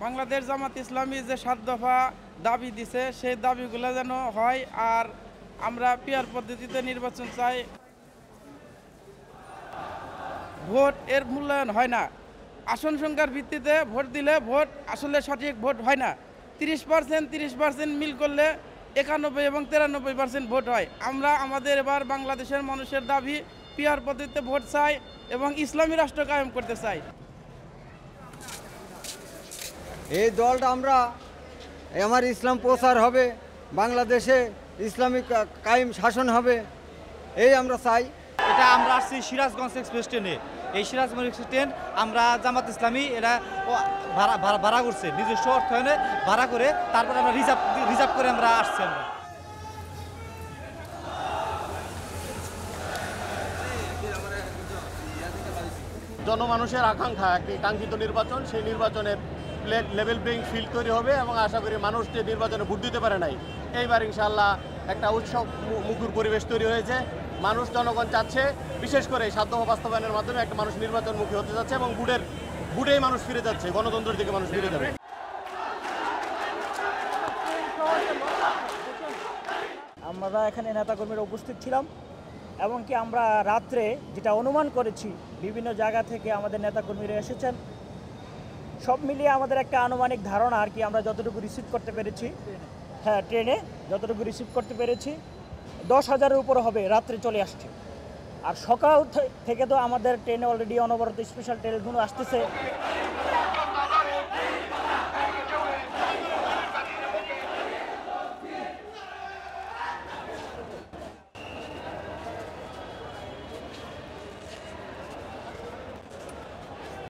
বাংলাদেশ জামাত ইসলামী যে 7 দফা দাবি দিছে সেই দাবিগুলো যেন হয়, আর আমরা পিয়ার পদ্ধতিতে নির্বাচন চাই। ভোট এর মূল্যায়ন হয় না, আসন সংখ্যার ভিত্তিতে ভোট দিলে ভোট আসলে সঠিক ভোট হয় না। 30% মিল করলে 91 এবং 93% ভোট হয়। আমরা আমাদের এবার বাংলাদেশের মানুষের দাবি পিয়ার পদ্ধতিতে ভোট চাই এবং ইসলামী রাষ্ট্র কায়েম করতে চাই। এই দলটা আমরা আমার ইসলাম প্রচার হবে, বাংলাদেশে ইসলামিক কায়েম শাসন হবে, এই আমরা চাই। এটা আমরা আসছি সিরাজগঞ্জ এক্সপ্রেস ট্রেনে। এই সিরাজগঞ্জ এক্সপ্রেস ট্রেন আমরা জামাত ইসলামী এরা ভাড়া করছে, নিজস্ব অর্থায়নে ভাড়া করে, তারপরে আমরা রিজার্ভ করে আমরা আসছি। আমরা জনমানুষের আকাঙ্ক্ষা একটি কাঙ্ক্ষিত নির্বাচন, সেই নির্বাচনের লেভেল প্লেইং ফিল্ড তৈরি হবে এবং আশা করি মানুষ যে নির্বাচনে ভোট দিতে পারে নাই, এইবার ইনশাআল্লাহ একটা উৎসব মুখর পরিবেশ তৈরি হয়েছে। মানুষ জনগণ চাচ্ছে, বিশেষ করে 7 দফা বাস্তবায়নের মাধ্যমে একটা মানুষ নির্বাচনমুখী হতে যাচ্ছে এবং ভোটেই মানুষ ফিরে যাচ্ছে, গণতন্ত্রের দিকে মানুষ ফিরে যাবে। আমরা এখানে নেতাকর্মীরা উপস্থিত ছিলাম এবং কি আমরা রাত্রে যেটা অনুমান করেছি বিভিন্ন জায়গা থেকে আমাদের নেতাকর্মীরা এসেছেন, সব মিলিয়ে আমাদের একটা আনুমানিক ধারণা আর কি আমরা যতটুকু রিসিভ করতে পেরেছি, হ্যাঁ ট্রেনে যতটুকু রিসিভ করতে পেরেছি 10,000-এর উপর হবে রাত্রে চলে আসছে। আর সকাল থেকে তো আমাদের ট্রেনে অলরেডি অনবরত স্পেশাল ট্রেনগুলো আসতেছে।